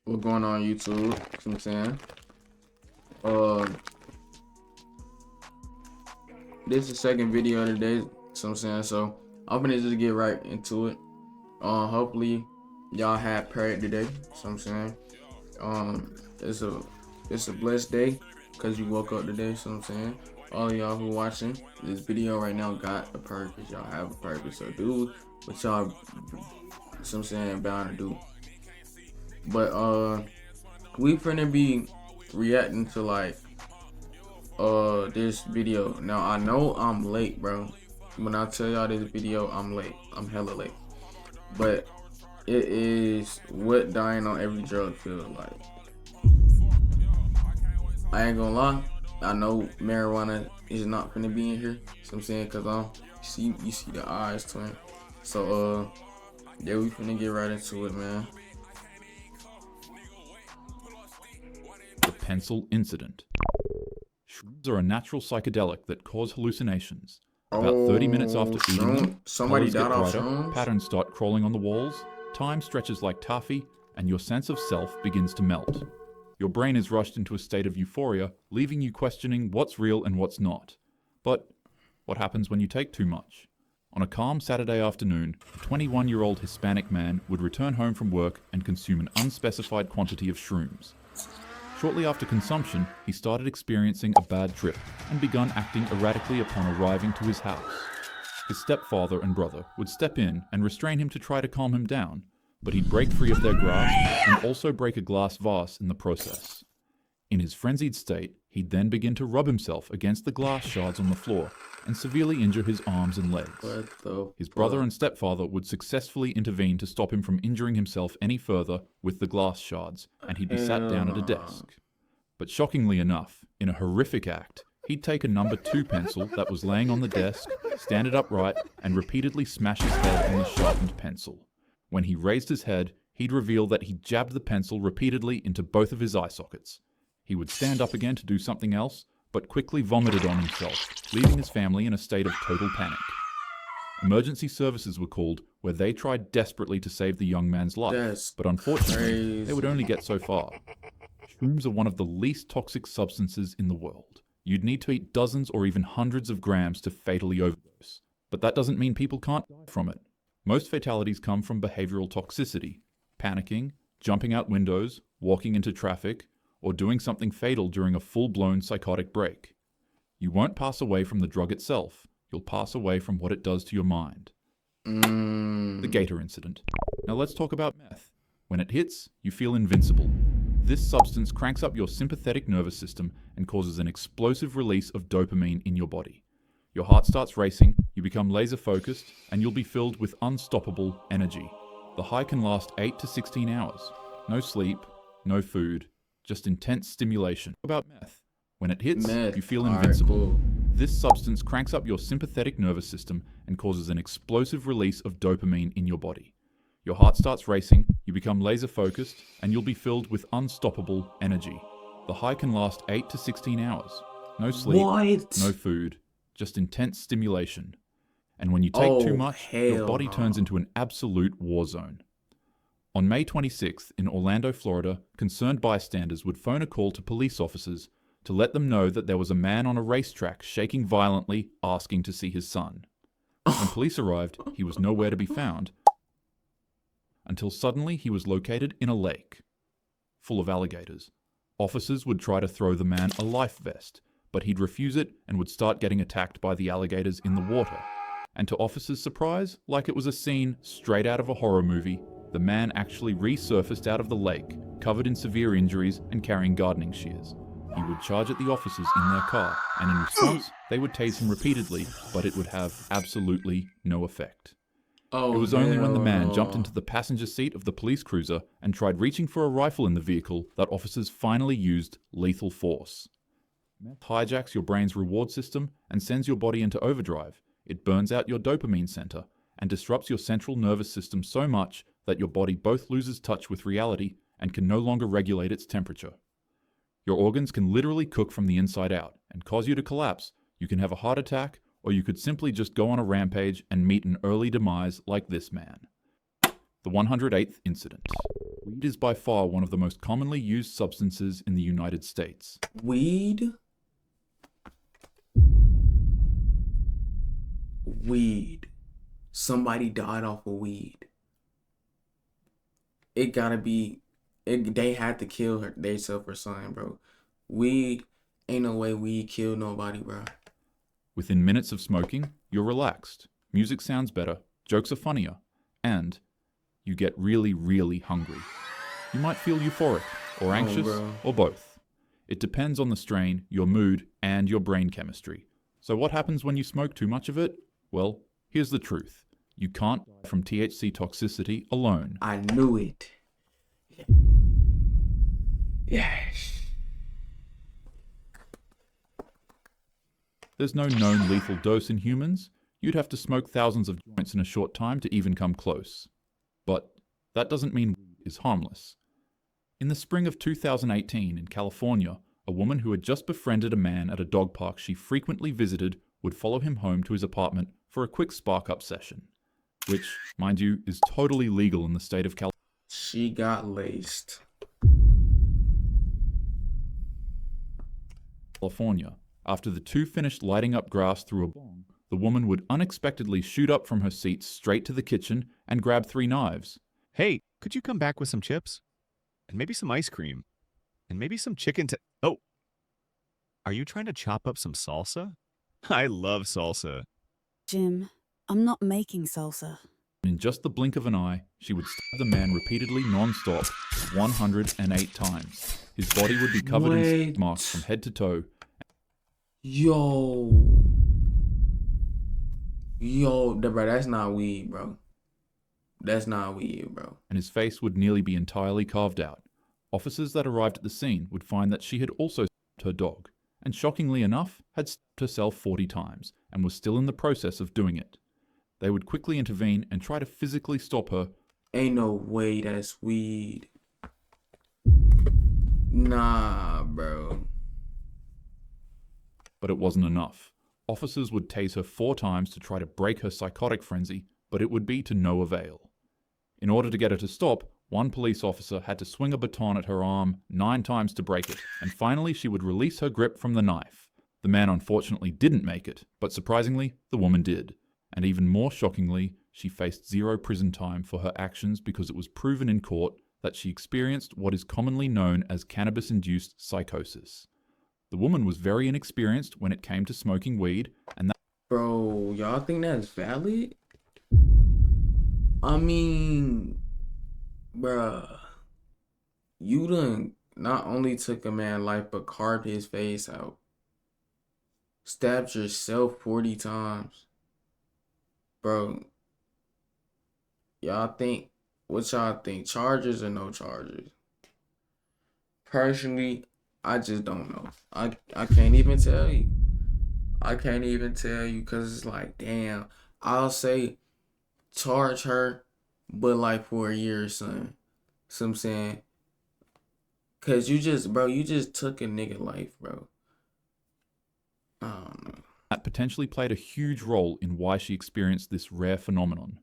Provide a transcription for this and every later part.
What's going on YouTube? You know what I'm saying? Uh, this is the second video of the day. So I'm saying, so I'm gonna just get right into it. Hopefully y'all had prayer today. So I'm saying, it's a blessed day because you woke up today. So I'm saying, all of y'all who watching this video right now got a purpose. Y'all have a purpose. So do what y'all, so I'm saying, bound to do. But we finna be reacting to like this video. Now I know I'm late, bro. When I tell y'all this video, I'm late. I'm hella late. But it is what dying on every drug feel like. I ain't gonna lie. I know marijuana is not gonna be in here. So I'm saying, cause you see the eyes twin. So yeah, we finna get right into it, man. The pencil incident. Shrooms are a natural psychedelic that cause hallucinations. About 30 minutes after eating them, somebody colors get died off brighter, shrooms? patterns start crawling on the walls, time stretches like taffy, and your sense of self begins to melt. Your brain is rushed into a state of euphoria, leaving you questioning what's real and what's not. But what happens when you take too much? On a calm Saturday afternoon, a 21-year-old Hispanic man would return home from work and consume an unspecified quantity of shrooms. Shortly after consumption, he started experiencing a bad trip and begun acting erratically upon arriving to his house. His stepfather and brother would step in and restrain him to try to calm him down, but he'd break free of their grasp and also break a glass vase in the process. In his frenzied state, he'd then begin to rub himself against the glass shards on the floor and severely injure his arms and legs. His brother and stepfather would successfully intervene to stop him from injuring himself any further with the glass shards, and he'd be sat down at a desk. But shockingly enough, in a horrific act, he'd take a number 2 pencil that was laying on the desk, stand it upright, and repeatedly smash his head on the sharpened pencil. When he raised his head, he'd reveal that he jabbed the pencil repeatedly into both of his eye sockets. He would stand up again to do something else, but quickly vomited on himself, leaving his family in a state of total panic. Emergency services were called, where they tried desperately to save the young man's life, but unfortunately, they would only get so far. Shrooms are one of the least toxic substances in the world. You'd need to eat dozens or even hundreds of grams to fatally overdose. But that doesn't mean people can't die from it. Most fatalities come from behavioral toxicity, panicking, jumping out windows, walking into traffic, or doing something fatal during a full-blown psychotic break. You won't pass away from the drug itself. You'll pass away from what it does to your mind. The Gator incident. Now let's talk about meth. When it hits, you feel invincible. This substance cranks up your sympathetic nervous system and causes an explosive release of dopamine in your body. Your heart starts racing, you become laser focused, and you'll be filled with unstoppable energy. The high can last 8 to 16 hours. No sleep, no food, just intense stimulation. What about meth? When it hits, you feel invincible. This substance cranks up your sympathetic nervous system and causes an explosive release of dopamine in your body. Your heart starts racing, you become laser focused, and you'll be filled with unstoppable energy. The high can last 8 to 16 hours. No sleep, no food, just intense stimulation. And when you take too much, your body turns into an absolute war zone. On May 26th in Orlando, Florida, concerned bystanders would phone a call to police officers to let them know that there was a man on a racetrack shaking violently, asking to see his son. When police arrived, he was nowhere to be found, until suddenly he was located in a lake, full of alligators. Officers would try to throw the man a life vest, but he'd refuse it and would start getting attacked by the alligators in the water. And to officers' surprise, like it was a scene straight out of a horror movie, the man actually resurfaced out of the lake, covered in severe injuries and carrying gardening shears. He would charge at the officers in their car, and in response, they would tase him repeatedly, but it would have absolutely no effect. It was only when the man jumped into the passenger seat of the police cruiser and tried reaching for a rifle in the vehicle that officers finally used lethal force. Meth hijacks your brain's reward system and sends your body into overdrive. It burns out your dopamine center and disrupts your central nervous system so much that your body both loses touch with reality and can no longer regulate its temperature. Your organs can literally cook from the inside out and cause you to collapse. You can have a heart attack, or you could simply just go on a rampage and meet an early demise like this man. The 108th incident. Weed is by far one of the most commonly used substances in the United States. Weed? Weed. Somebody died off of weed. It gotta be, they had to kill her, theyself or something, bro. Weed, ain't no way weed killed nobody, bro. Within minutes of smoking, you're relaxed, music sounds better, jokes are funnier, and you get really, really hungry. You might feel euphoric, or anxious, or both. It depends on the strain, your mood, and your brain chemistry. So what happens when you smoke too much of it? Well, here's the truth. You can't die from THC toxicity alone. I knew it. Yes. There's no known lethal dose in humans. You'd have to smoke thousands of joints in a short time to even come close. But that doesn't mean weed is harmless. In the spring of 2018 in California, a woman who had just befriended a man at a dog park she frequently visited would follow him home to his apartment for a quick spark-up session, which, mind you, is totally legal in the state of California. She got laced. After the two finished lighting up grass through a bong, the woman would unexpectedly shoot up from her seat straight to the kitchen and grab 3 knives. Hey, could you come back with some chips? And maybe some ice cream? And maybe some chicken Oh! Are you trying to chop up some salsa? I love salsa. Jim, I'm not making salsa. In just the blink of an eye, she would stab the man repeatedly non-stop 108 times. His body would be covered in skid marks from head to toe. Yo, bro, that's not weed, bro. That's not weed, bro. And his face would nearly be entirely carved out. Officers that arrived at the scene would find that she had also stabbed her dog, and shockingly enough, had stabbed herself 40 times, and was still in the process of doing it. They would quickly intervene and try to physically stop her. Ain't no way that's weed. Nah, bro. But it wasn't enough. Officers would tase her 4 times to try to break her psychotic frenzy, but it would be to no avail. In order to get her to stop, one police officer had to swing a baton at her arm 9 times to break it, and finally she would release her grip from the knife. The man unfortunately didn't make it, but surprisingly, the woman did. And even more shockingly, she faced 0 prison time for her actions because it was proven in court that she experienced what is commonly known as cannabis-induced psychosis. The woman was very inexperienced when it came to smoking weed, and that— Bro, y'all think that's valid? I mean, bruh, you done not only took a man's life, but carved his face out. Stabbed yourself 40 times. Bro, what y'all think? Charges or no charges? Personally, I just don't know. I can't even tell you. I can't even tell you because it's like, damn, I'll say charge her, but like for a year or something. So I'm saying, because you just took a nigga life, bro. I don't know. That potentially played a huge role in why she experienced this rare phenomenon.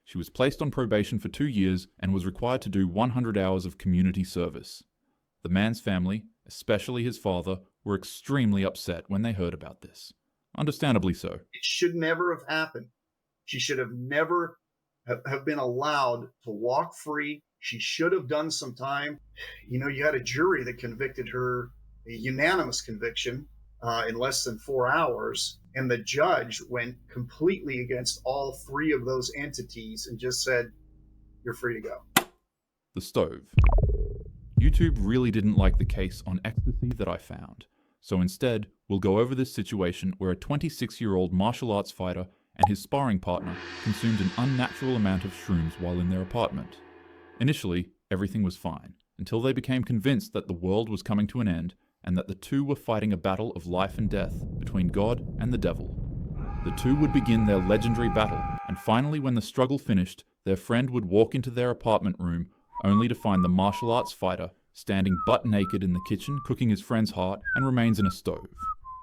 She was placed on probation for 2 years and was required to do 100 hours of community service. The man's family, especially his father, were extremely upset when they heard about this. Understandably so. It should never have happened. She should have never have been allowed to walk free. She should have done some time. You know, you had a jury that convicted her, a unanimous conviction, in less than 4 hours. And the judge went completely against all 3 of those entities and just said, you're free to go. The stove. YouTube really didn't like the case on ecstasy that I found. So instead, we'll go over this situation where a 26-year-old martial arts fighter and his sparring partner consumed an unnatural amount of shrooms while in their apartment. Initially, everything was fine, until they became convinced that the world was coming to an end and that the two were fighting a battle of life and death between God and the devil. The two would begin their legendary battle, and finally when the struggle finished, their friend would walk into their apartment room only to find the martial arts fighter standing butt naked in the kitchen cooking his friend's heart and remains in a stove.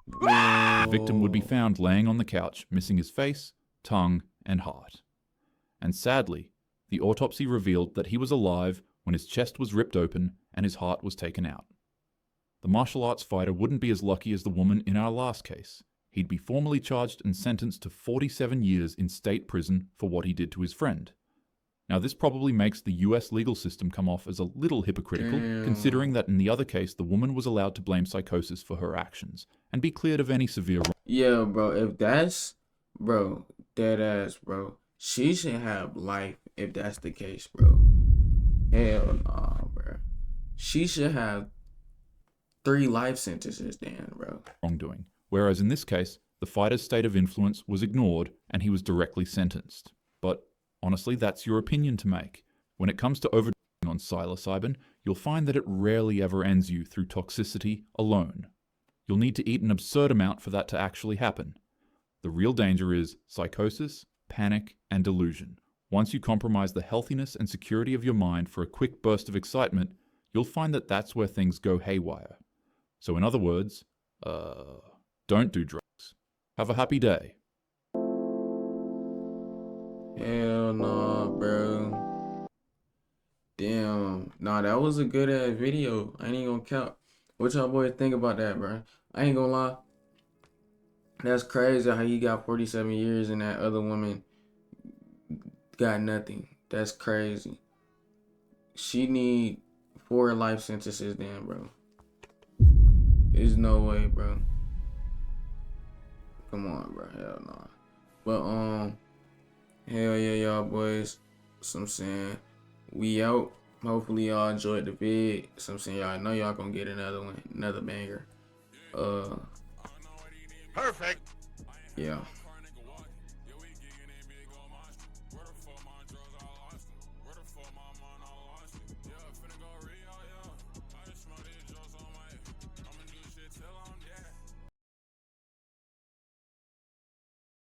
The victim would be found laying on the couch, missing his face, tongue, and heart. And sadly, the autopsy revealed that he was alive when his chest was ripped open and his heart was taken out. The martial arts fighter wouldn't be as lucky as the woman in our last case. He'd be formally charged and sentenced to 47 years in state prison for what he did to his friend. Now, this probably makes the US legal system come off as a little hypocritical, considering that in the other case, the woman was allowed to blame psychosis for her actions and be cleared of any severe wrong. Yeah, bro. If that's, bro, dead ass, bro. She should have life if that's the case, bro. Hell nah, bro. She should have 3 life sentences then, bro. Wrongdoing. Whereas in this case, the fighter's state of influence was ignored and he was directly sentenced. But honestly, that's your opinion to make. When it comes to overdosing on psilocybin, you'll find that it rarely ever ends you through toxicity alone. You'll need to eat an absurd amount for that to actually happen. The real danger is psychosis, panic, and delusion. Once you compromise the healthiness and security of your mind for a quick burst of excitement, you'll find that that's where things go haywire. So in other words, don't do drugs. Have a happy day. Hell nah, bro. Damn. Nah, that was a good ass video. I ain't gonna count. What y'all boys think about that, bro? I ain't gonna lie. That's crazy how he got 47 years and that other woman got nothing. That's crazy. She need 4 life sentences then, bro. There's no way, bro. Come on, bro. Hell nah. But hell yeah, y'all boys. So I'm saying we out. Hopefully y'all enjoyed the vid. So I'm saying y'all know y'all gonna get another one, another banger. Perfect. Yeah.